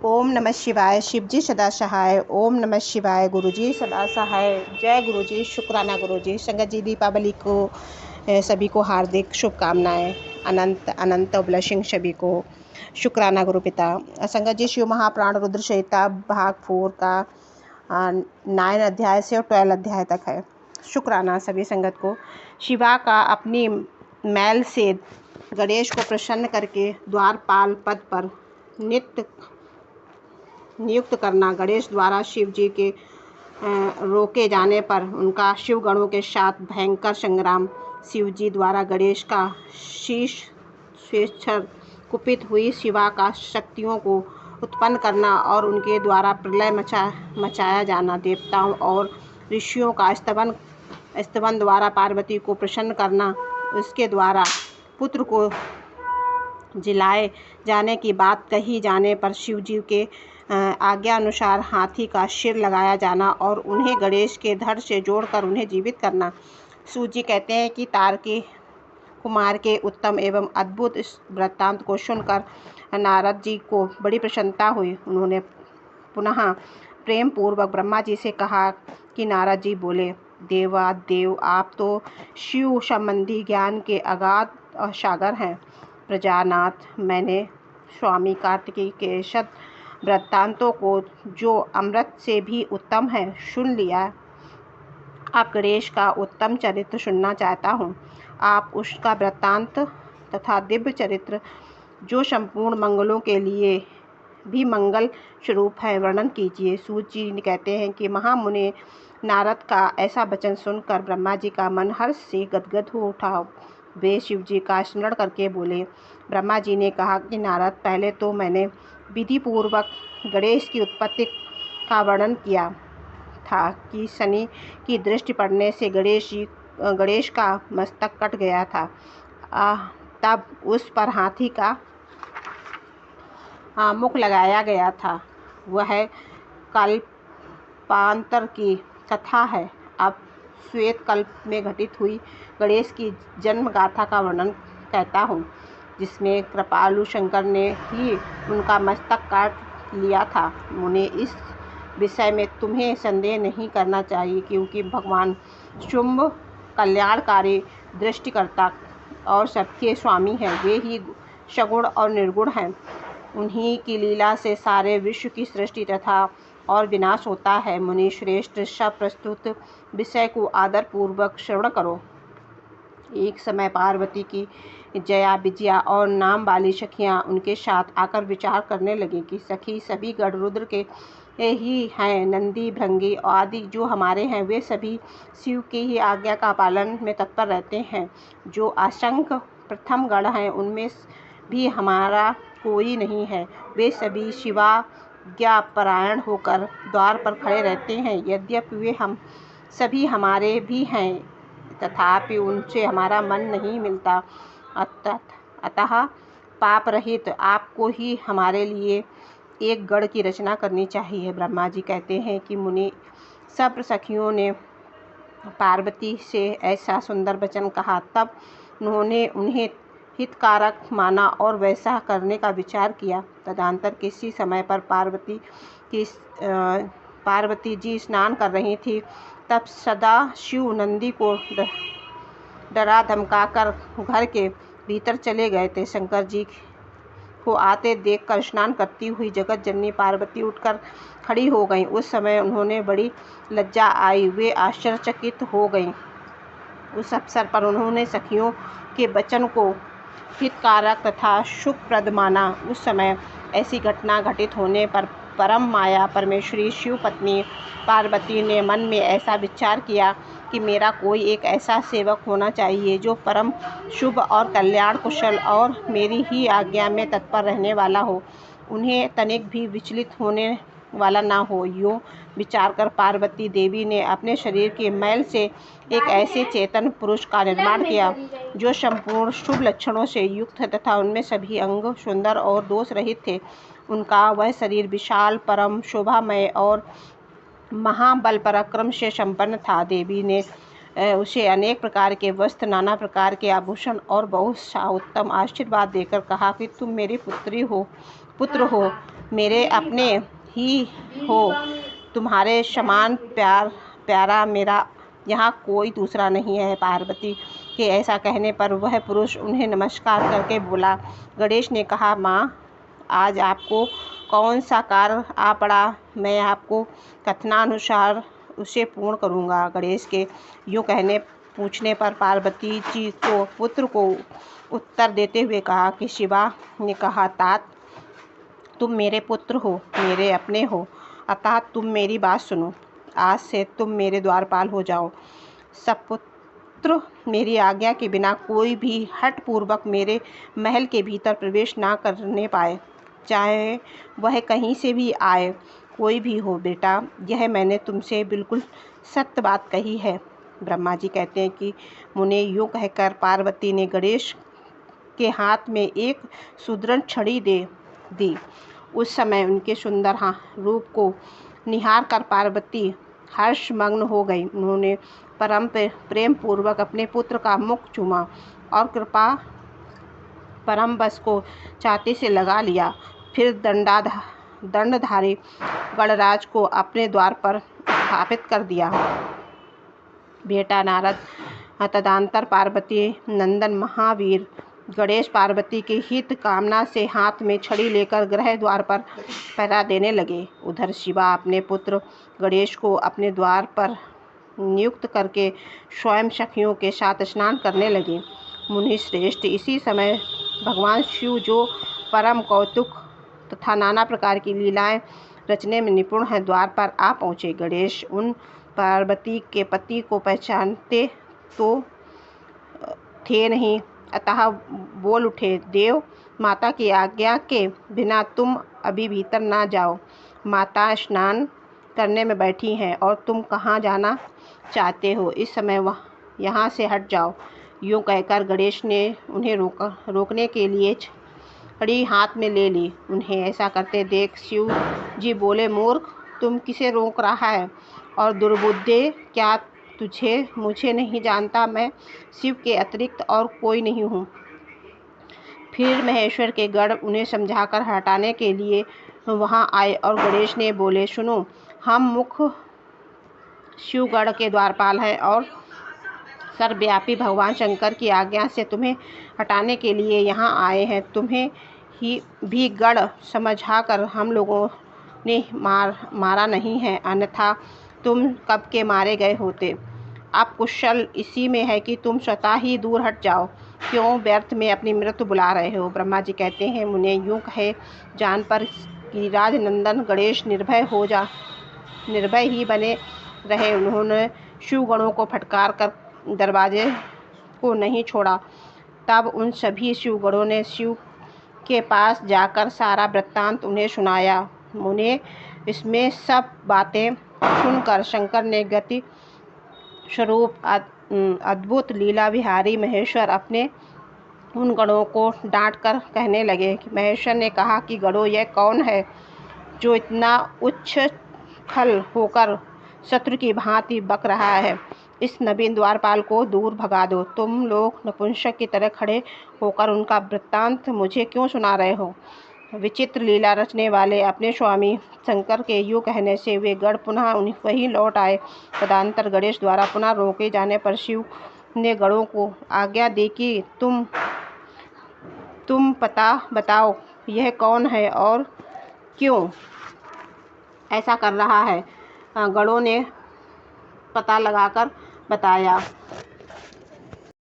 ओम नमः शिवाय। शिवजी सदा सहाय। ओम नमः शिवाय। गुरुजी सदा सहाय। जय गुरुजी। शुक्राना गुरुजी। संगत जी, दीपावली को सभी को हार्दिक शुभकामनाएं। अनंत अनंत ब्लेसिंग सभी को। शुक्राना गुरु पिता। संगत जी, शिव महापुराण रुद्र संहिता भाग 4 का 9 अध्याय से और 12 अध्याय तक है। शुक्राना सभी संगत को। शिवा का अपनी मैल से गणेश को प्रसन्न करके द्वारपाल पद पर नियुक्त करना। गणेश द्वारा शिव जी के रोके जाने पर उनका शिव गणों के साथ भयंकर संग्राम। शिव जी द्वारा गणेश का शीश स्वेच्छर कुपित हुई शिवा का शक्तियों को उत्पन्न करना और उनके द्वारा प्रलय मचाया जाना। देवताओं और ऋषियों का स्तवन द्वारा पार्वती को प्रसन्न करना। उसके द्वारा पुत्र को जिलाए जाने की बात कही जाने पर शिव जी के आज्ञा अनुसार हाथी का सिर लगाया जाना और उन्हें गणेश के धड़ से जोड़कर उन्हें जीवित करना। सूजी कहते हैं कि तार्की कुमार के उत्तम एवं अद्भुत इस वृत्तांत को सुनकर नारद जी को बड़ी प्रसन्नता हुई। उन्होंने पुनः प्रेम पूर्वक ब्रह्मा जी से कहा कि नारद जी बोले, देवादेव, आप तो शिव संबंधी ज्ञान के अगाध सागर हैं। प्रजानाथ, मैंने स्वामी कार्तिकेय के शत वृत्तांतों को, जो अमृत से भी उत्तम है, सुन लिया। आप गणेश का उत्तम चरित्र सुनना चाहता हूँ। आप उसका वृत्तांत तथा दिव्य चरित्र, जो संपूर्ण मंगलों के लिए भी मंगल स्वरूप है, वर्णन कीजिए। सूत जी कहते हैं कि महामुनि नारद का ऐसा वचन सुनकर ब्रह्मा जी का मन हर्ष से गदगद हो उठा। वे शिव जी का स्मरण करके बोले। ब्रह्मा जी ने कहा कि नारद, पहले तो मैंने विधि पूर्वक गणेश की उत्पत्ति का वर्णन किया था कि शनि की दृष्टि पड़ने से गणेश का मस्तक कट गया था। तब उस पर हाथी का मुख लगाया गया था। वह कल्पांतर की कथा है। अब श्वेत कल्प में घटित हुई गणेश की जन्म गाथा का वर्णन कहता हूँ, जिसमें कृपालु शंकर ने ही उनका मस्तक काट लिया था। मुने, इस विषय में तुम्हें संदेह नहीं करना चाहिए, क्योंकि भगवान शुंभ कल्याणकारी दृष्टिकर्ता और सबके स्वामी हैं। वे ही सगुण और निर्गुण हैं। उन्हीं की लीला से सारे विश्व की सृष्टि तथा और विनाश होता है। मुनि श्रेष्ठ, सब प्रस्तुत विषय को आदर पूर्वक श्रवण करो। एक समय पार्वती की जया, विजया और नाम वाली सखियां उनके साथ आकर विचार करने लगी कि सखी, सभी गढ़ रुद्र के ही हैं। नंदी, भृंगी आदि जो हमारे हैं, वे सभी शिव की ही आज्ञा का पालन में तत्पर रहते हैं। जो असंख्य प्रथम गढ़ हैं, उनमें भी हमारा कोई नहीं है। वे सभी शिवाज्ञापरायण होकर द्वार पर खड़े रहते हैं। यद्यपि वे हम सभी हमारे भी हैं, तथापि उनसे हमारा मन नहीं मिलता। अतः पाप रहित आपको ही हमारे लिए एक गढ़ की रचना करनी चाहिए। ब्रह्मा जी कहते हैं कि मुनि, सब सखियों ने पार्वती से ऐसा सुंदर वचन कहा। तब उन्होंने उन्हें हितकारक माना और वैसा करने का विचार किया। तदंतर किसी समय पर पार्वती जी स्नान कर रही थी। तब सदा शिव नंदी को डरा धमकाकर घर के भीतर चले गए थे। शंकर जी को आते देखकर स्नान करती हुई जगत जननी पार्वती उठकर खड़ी हो गईं। उस समय उन्होंने बड़ी लज्जा आई। वे आश्चर्यचकित हो गईं। उस अवसर पर उन्होंने सखियों के वचन को हितकारक तथा सुखप्रद माना। उस समय ऐसी घटना घटित होने पर परम माया परमेश्वरी शिव पत्नी पार्वती ने मन में ऐसा विचार किया कि मेरा कोई एक ऐसा सेवक होना चाहिए जो परम शुभ और कल्याण कुशल और मेरी ही आज्ञा में तत्पर रहने वाला हो, उन्हें तनिक भी विचलित होने वाला ना हो। यूँ विचार कर पार्वती देवी ने अपने शरीर के मैल से एक ऐसे चेतन पुरुष का निर्माण किया जो संपूर्ण शुभ लक्षणों से युक्त तथा उनमें सभी अंग सुंदर और दोष रहित थे। उनका वह शरीर विशाल, परम शोभामय और महाबल पराक्रम से संपन्न था। देवी ने उसे अनेक प्रकार के वस्त्र, नाना प्रकार के आभूषण और बहुत सा उत्तम आशीर्वाद देकर कहा कि तुम मेरी पुत्र हो। मेरे अपने ही हो, तुम्हारे समान प्यारा मेरा यहाँ कोई दूसरा नहीं है। पार्वती के ऐसा कहने पर वह पुरुष उन्हें नमस्कार करके बोला। गणेश ने कहा, माँ, आज आपको कौन सा कार्य आ पड़ा, मैं आपको कथनानुसार उसे पूर्ण करूँगा। गणेश के यूँ पूछने पर पार्वती जी को पुत्र को उत्तर देते हुए कहा कि शिवा ने कहा, तात, तुम मेरे पुत्र हो, मेरे अपने हो, अतः तुम मेरी बात सुनो। आज से तुम मेरे द्वारपाल हो जाओ। सपुत्र मेरी आज्ञा के बिना कोई भी हठ पूर्वक मेरे महल के भीतर प्रवेश ना करने पाए, चाहे वह कहीं से भी आए, कोई भी हो। बेटा, यह मैंने तुमसे बिल्कुल सत्य बात कही है। ब्रह्मा जी कहते हैं कि मुने यूँ कहकर पार्वती ने गणेश के हाथ में एक सुदृढ़ छड़ी दे दी। उस समय उनके सुंदर रूप को निहार कर पार्वती हर्षमग्न हो गई। उन्होंने परम प्रेम पूर्वक अपने पुत्र का मुख चूमा और कृपा परम बस को छाती से लगा लिया। फिर दंडधारी गणराज को अपने द्वार पर स्थापित कर दिया। बेटा नारद, तदंतर पार्वती नंदन महावीर गणेश पार्वती के हित कामना से हाथ में छड़ी लेकर गृह द्वार पर पहरा देने लगे। उधर शिवा अपने पुत्र गणेश को अपने द्वार पर नियुक्त करके स्वयं सखियों के साथ स्नान करने लगे। मुनि श्रेष्ठ, इसी समय भगवान शिव, जो परम कौतुक तथा नाना प्रकार की लीलाएं रचने में निपुण है, द्वार पर आ पहुँचे। गणेश उन पार्वती के पति को पहचानते तो थे नहीं, अतः बोल उठे, देव माता की आज्ञा के बिना तुम अभी भीतर ना जाओ। माता स्नान करने में बैठी हैं और तुम कहाँ जाना चाहते हो? इस समय यहाँ से हट जाओ। यूँ कहकर गणेश ने उन्हें रोकने के लिए छड़ी हाथ में ले ली। उन्हें ऐसा करते देख शिव जी बोले, मूर्ख, तुम किसे रोक रहा है? और दुर्बुद्धे, क्या मुझे नहीं जानता? मैं शिव के अतिरिक्त और कोई नहीं हूँ। फिर महेश्वर के गण उन्हें समझाकर हटाने के लिए वहाँ आए और गणेश ने बोले, सुनो, हम मुख्य शिवगढ़ के द्वारपाल हैं और सर्वव्यापी भगवान शंकर की आज्ञा से तुम्हें हटाने के लिए यहाँ आए हैं। तुम्हें ही भी गढ़ समझाकर हम लोगों ने मारा नहीं है, अन्यथा तुम कब के मारे गए होते। अब कुशल इसी में है कि तुम स्वतः ही दूर हट जाओ। क्यों व्यर्थ में अपनी मृत्यु बुला रहे हो? ब्रह्मा जी कहते हैं, मुने यूँ कहे जान पर कि राजनंदन गणेश निर्भय ही बने रहे। उन्होंने शिवगणों को फटकार कर दरवाजे को नहीं छोड़ा। तब उन सभी शिवगणों ने शिव के पास जाकर सारा वृत्तांत उन्हें सुनाया। मुने, इसमें सब बातें सुनकर शंकर ने गति स्वरूप अद्भुत लीला विहारी महेश्वर अपने उन गणों को डांट कर कहने लगे। महेश्वर ने कहा कि गणों, यह कौन है जो इतना उच्छृंखल होकर शत्रु की भांति बक रहा है? इस नवीन द्वारपाल को दूर भगा दो। तुम लोग नपुंसक की तरह खड़े होकर उनका वृत्तांत मुझे क्यों सुना रहे हो? विचित्र लीला रचने वाले अपने स्वामी शंकर के यूँ कहने से वे गण पुनः वहीं लौट आए। तदंतर गणेश द्वारा पुनः रोके जाने पर शिव ने गणों को आज्ञा दी कि तुम पता बताओ, यह कौन है और क्यों ऐसा कर रहा है? गणों ने पता लगाकर बताया।